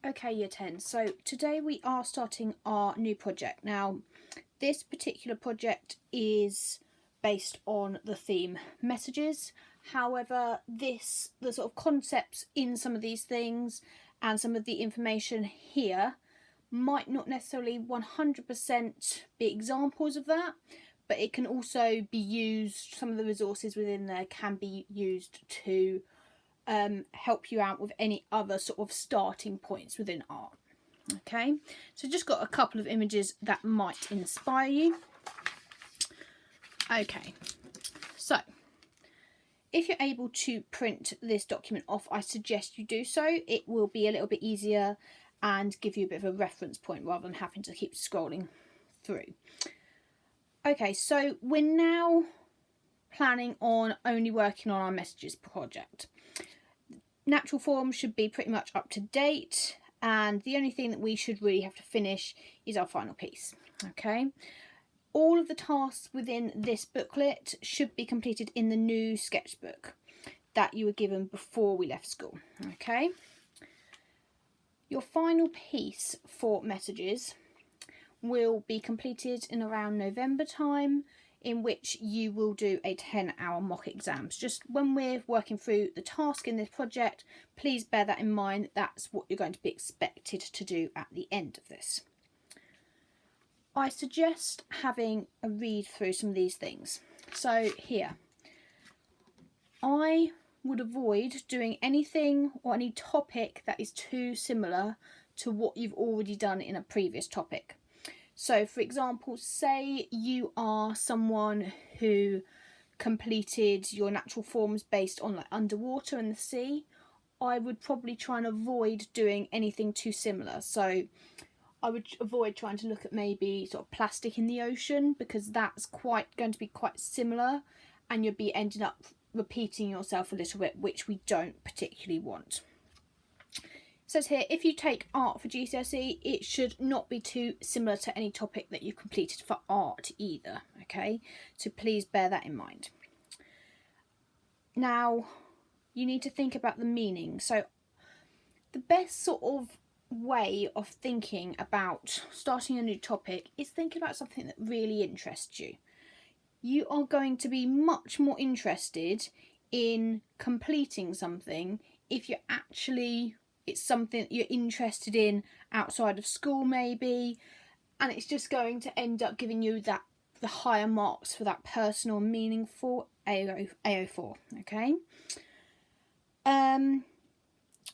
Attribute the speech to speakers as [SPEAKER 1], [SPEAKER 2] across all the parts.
[SPEAKER 1] Okay, Year 10. So today we are starting our new project. Now, this particular project is based on the theme messages. However, the sort of concepts in some of these things and some of the information here might not necessarily 100% be examples of that, but it can also be used, some of the resources within there can be used to help you out with any other sort of starting points within art. Okay, so just got a couple of images that might inspire you. Okay, so if you're able to print this document off, I suggest you do so. It will be a little bit easier and give you a bit of a reference point rather than having to keep scrolling through. Okay, so we're now planning on only working on our messages project. Natural forms should be pretty much up to date, and the only thing that we should really have to finish is our final piece. Okay, all of the tasks within this booklet should be completed in the new sketchbook that you were given before we left school. Okay, your final piece for messages will be completed in around November time, in which you will do a 10-hour mock exams. Just when we're working through the task in this project, please bear that in mind. That's what you're going to be expected to do at the end of this. I suggest having a read through some of these things. So here, I would avoid doing anything or any topic that is too similar to what you've already done in a previous topic. So, for example, say you are someone who completed your natural forms based on like underwater and the sea. I would probably try and avoid doing anything too similar. So I would avoid trying to look at maybe sort of plastic in the ocean, because that's going to be quite similar and you'll be ending up repeating yourself a little bit, which we don't particularly want. It says here, if you take art for GCSE, it should not be too similar to any topic that you completed for art either, okay? So please bear that in mind. Now, you need to think about the meaning. So the best sort of way of thinking about starting a new topic is thinking about something that really interests you. You are going to be much more interested in completing something if it's something that you're interested in outside of school maybe, and it's just going to end up giving you the higher marks for that personal meaningful AO4, okay?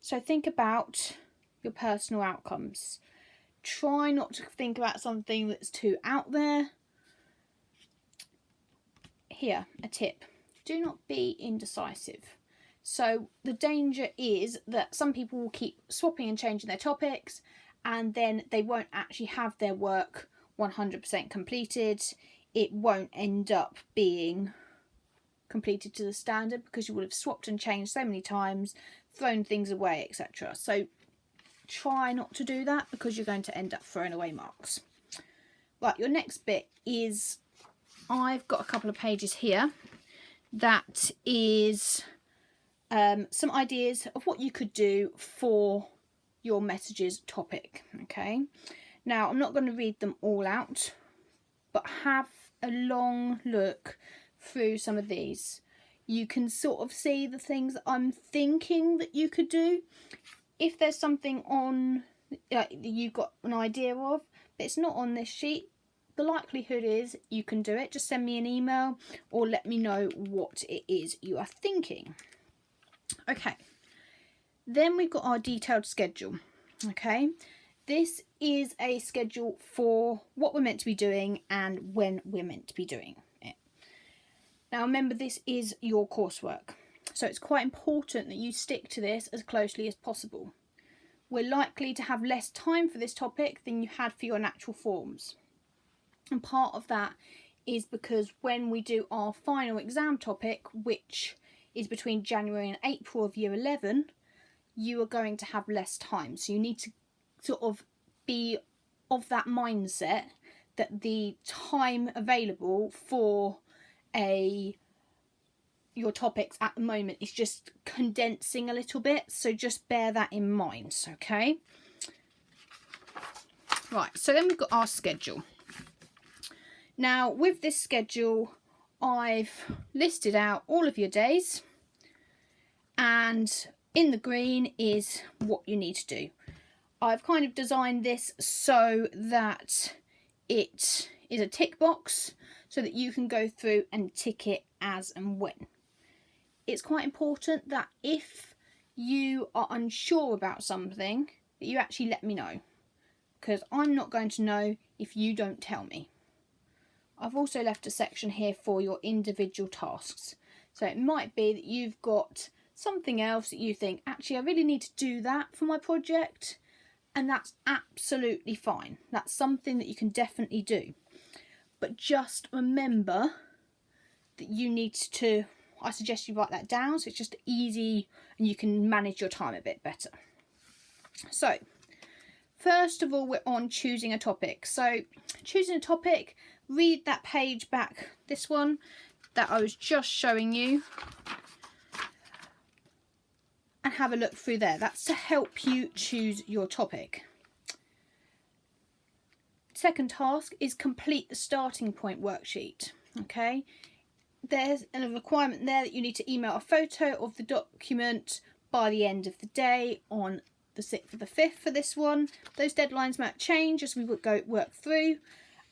[SPEAKER 1] So think about your personal outcomes. Try not to think about something that's too out there. Here, a tip. Do not be indecisive. So the danger is that some people will keep swapping and changing their topics, and then they won't actually have their work 100% completed. It won't end up being completed to the standard because you would have swapped and changed so many times, thrown things away, etc. So try not to do that, because you're going to end up throwing away marks. Right, your next bit is, I've got a couple of pages here that is some ideas of what you could do for your messages topic. Okay, now I'm not going to read them all out, but have a long look through some of these. You can sort of see the things that I'm thinking that you could do. If there's something on that you've got an idea of, but it's not on this sheet, the likelihood is you can do it. Just send me an email or let me know what it is you are thinking. Okay, then we've got our detailed schedule. Okay, this is a schedule for what we're meant to be doing and when we're meant to be doing it. Now remember, this is your coursework, so it's quite important that you stick to this as closely as possible. We're likely to have less time for this topic than you had for your natural forms. And part of that is because when we do our final exam topic, which is between January and April of year 11, you are going to have less time. So you need to sort of be of that mindset that the time available for your topics at the moment is just condensing a little bit. So just bear that in mind, okay? Right, so then we've got our schedule. Now with this schedule, I've listed out all of your days, and in the green is what you need to do. I've kind of designed this so that it is a tick box so that you can go through and tick it as and when. It's quite important that if you are unsure about something, that you actually let me know, because I'm not going to know if you don't tell me. I've also left a section here for your individual tasks. So it might be that you've got something else that you think, actually I really need to do that for my project, and that's absolutely fine. That's something that you can definitely do. But just remember that you need to, I suggest you write that down so it's just easy and you can manage your time a bit better. So first of all, we're on choosing a topic. So choosing a topic, read that page back, this one that I was just showing you, and have a look through there. That's to help you choose your topic. Second task is complete the starting point worksheet. Okay, there's a requirement there that you need to email a photo of the document by the end of the day on the 6th of the 5th for this one. Those deadlines might change as we would go work through,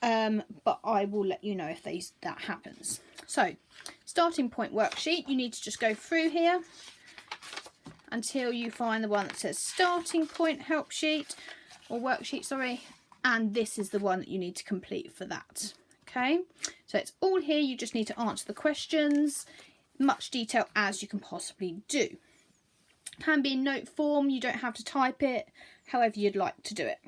[SPEAKER 1] but I will let you know if that happens. So starting point worksheet, you need to just go through here until you find the one that says starting point help sheet or worksheet, sorry, and this is the one that you need to complete for that. Okay, so it's all here. You just need to answer the questions, much detail as you can possibly do. Can be in note form, you don't have to type it, however you'd like to do it.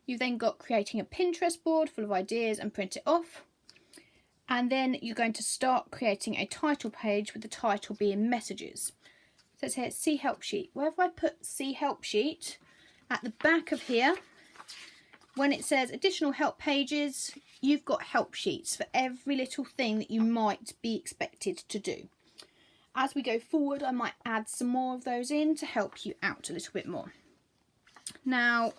[SPEAKER 1] You've then got creating a Pinterest board full of ideas and print it off. And then you're going to start creating a title page with the title being messages. So it's here, see help sheet. Wherever I put see help sheet, at the back of here, when it says additional help pages, you've got help sheets for every little thing that you might be expected to do. As we go forward, I might add some more of those in to help you out a little bit more. Now,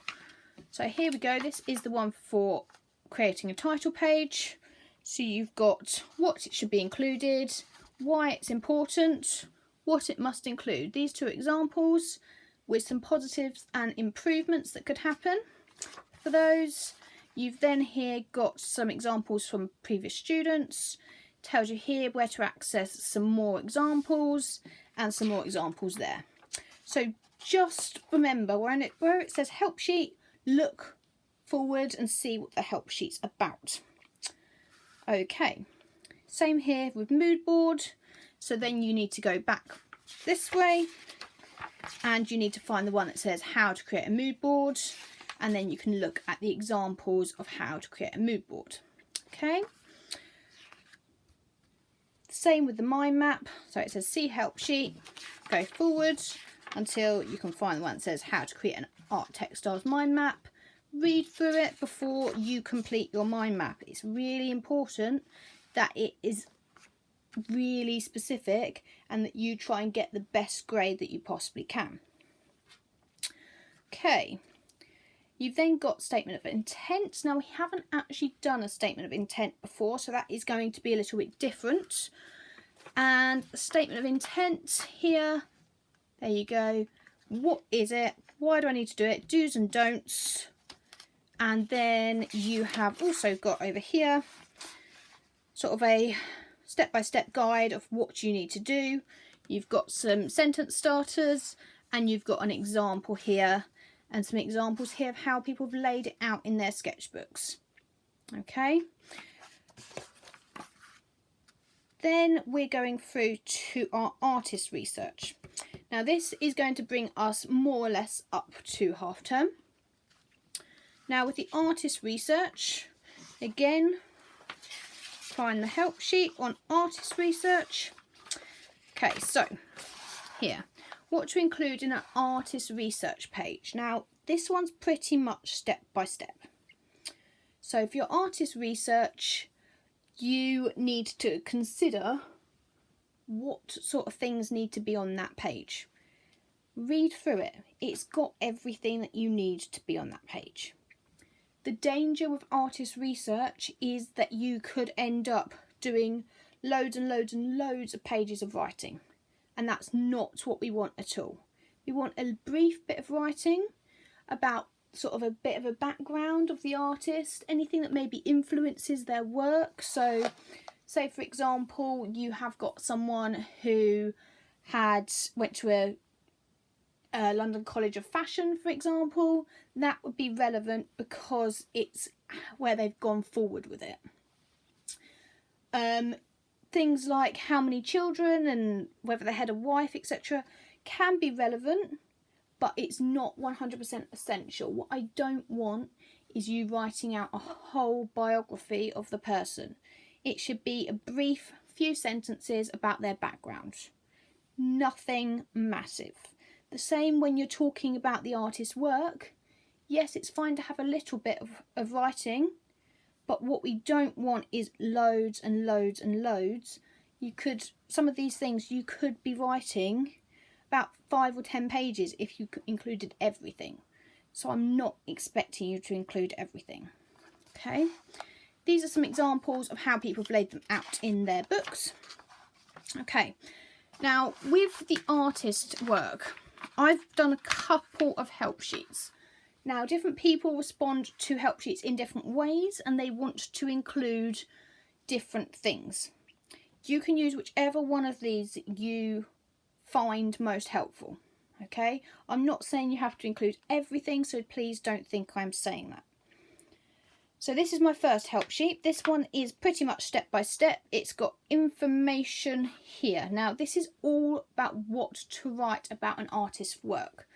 [SPEAKER 1] so here we go. This is the one for creating a title page. So you've got what it should be included, why it's important, what it must include. These two examples with some positives and improvements that could happen for those. You've then here got some examples from previous students. Tells you here where to access some more examples and some more examples there. So just remember where it says help sheet, look forward and see what the help sheet's about. Okay, same here with mood board. So then you need to go back this way and you need to find the one that says how to create a mood board, and then you can look at the examples of how to create a mood board. Okay. Same with the mind map. So it says see help sheet, go forward until you can find the one that says how to create an art textiles mind map. Read through it before you complete your mind map. It's really important that it is really specific and that you try and get the best grade that you possibly can. Okay, you've then got statement of intent. Now we haven't actually done a statement of intent before, so that is going to be a little bit different. And the statement of intent here, there you go. What is it? Why do I need to do it? Do's and don'ts. And then you have also got over here sort of a step-by-step guide of what you need to do. You've got some sentence starters and you've got an example here and some examples here of how people have laid it out in their sketchbooks. Okay. Then we're going through to our artist research. Now this is going to bring us more or less up to half term. Now with the artist research, again, find the help sheet on artist research. Okay, so here, what to include in an artist research page. Now this one's pretty much step by step. So for your artist research, you need to consider what sort of things need to be on that page. Read through it. It's got everything that you need to be on that page. The danger with artist research is that you could end up doing loads and loads and loads of pages of writing, and that's not what we want at all. We want a brief bit of writing about sort of a bit of a background of the artist, anything that maybe influences their work. So say for example you have got someone who went to a London College of Fashion, for example, that would be relevant because it's where they've gone forward with it. Things like how many children and whether they had a wife, etc., can be relevant, but it's not 100% essential. What I don't want is you writing out a whole biography of the person. It should be a brief few sentences about their background. Nothing massive. The same when you're talking about the artist's work. Yes, it's fine to have a little bit of writing, but what we don't want is loads and loads and loads. Some of these things you could be writing about 5 or 10 pages if you included everything. So I'm not expecting you to include everything. Okay, these are some examples of how people have laid them out in their books. Okay, now with the artist work, I've done a couple of help sheets. Now, different people respond to help sheets in different ways and they want to include different things. You can use whichever one of these you find most helpful. Okay, I'm not saying you have to include everything, so please don't think I'm saying that. So this is my first help sheet. This one is pretty much step by step. It's got information here. Now this is all about what to write about an artist's work.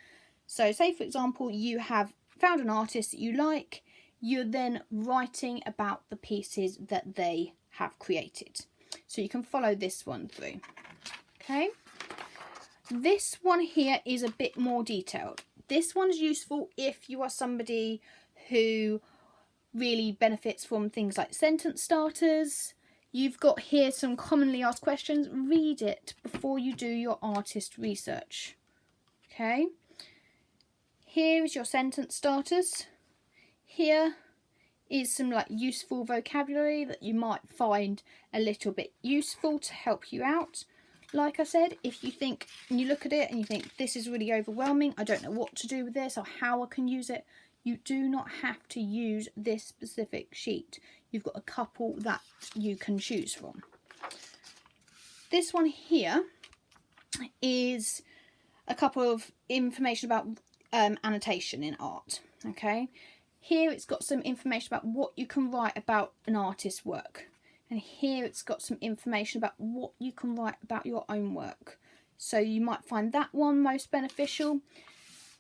[SPEAKER 1] So say for example you have found an artist that you like, you're then writing about the pieces that they have created. So you can follow this one through. Okay. This one here is a bit more detailed. This one's useful if you are somebody who really benefits from things like sentence starters. You've got here some commonly asked questions. Read it before you do your artist research. Okay. Here is your sentence starters. Here is some like useful vocabulary that you might find a little bit useful to help you out. Like I said, if you think and you look at it and you think this is really overwhelming, I don't know what to do with this or how I can use it, you do not have to use this specific sheet. You've got a couple that you can choose from. This one here is a couple of information about annotation in art. Okay, here it's got some information about what you can write about an artist's work, and here it's got some information about what you can write about your own work. So you might find that one most beneficial.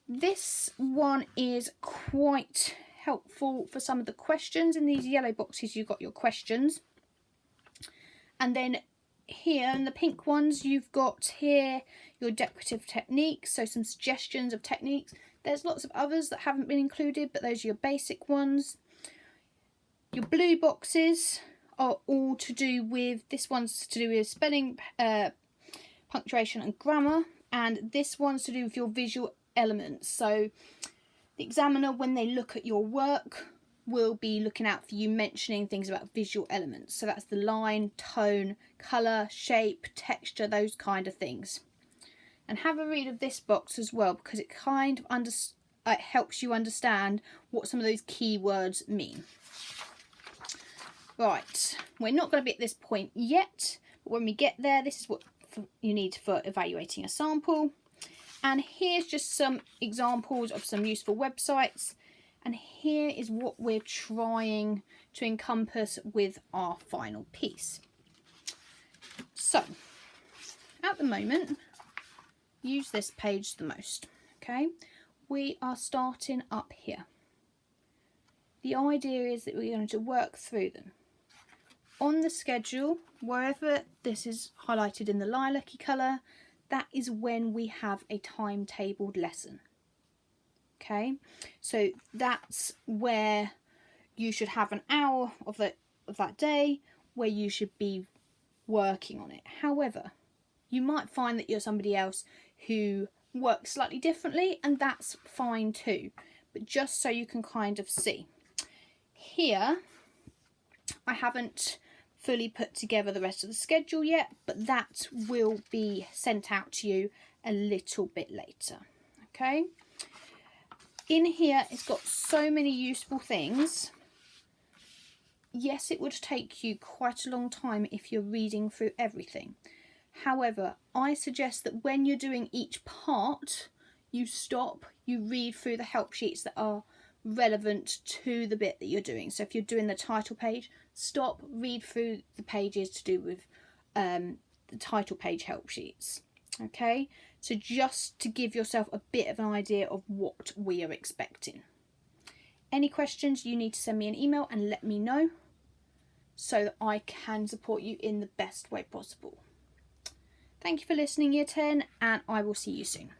[SPEAKER 1] This one is quite helpful for some of the questions. In these yellow boxes you've got your questions, and then here in the pink ones you've got here your decorative techniques, so some suggestions of techniques. There's lots of others that haven't been included, but those are your basic ones. Your blue boxes are all to do with, this one's to do with spelling, punctuation and grammar, and this one's to do with your visual elements. So the examiner, when they look at your work, will be looking out for you mentioning things about visual elements. So that's the line, tone, colour, shape, texture, those kind of things. And have a read of this box as well, because it kind of it helps you understand what some of those keywords mean. Right, we're not going to be at this point yet, but when we get there, this is what you need for evaluating a sample. And here's just some examples of some useful websites. And here is what we're trying to encompass with our final piece. So, at the moment, use this page the most. Okay, we are starting up here. The idea is that we're going to work through them. On the schedule, wherever this is highlighted in the lilac-y colour, that is when we have a timetabled lesson. Okay, so that's where you should have an hour of that day where you should be working on it. However, you might find that you're somebody else who works slightly differently, and that's fine too. But just so you can kind of see. Here, I haven't fully put together the rest of the schedule yet, but that will be sent out to you a little bit later. Okay. In here, it's got so many useful things. Yes, it would take you quite a long time if you're reading through everything. However, I suggest that when you're doing each part, you stop, you read through the help sheets that are relevant to the bit that you're doing. So if you're doing the title page, stop, read through the pages to do with the title page help sheets. Okay, so just to give yourself a bit of an idea of what we are expecting. Any questions, you need to send me an email and let me know so that I can support you in the best way possible. Thank you for listening, Year 10, and I will see you soon.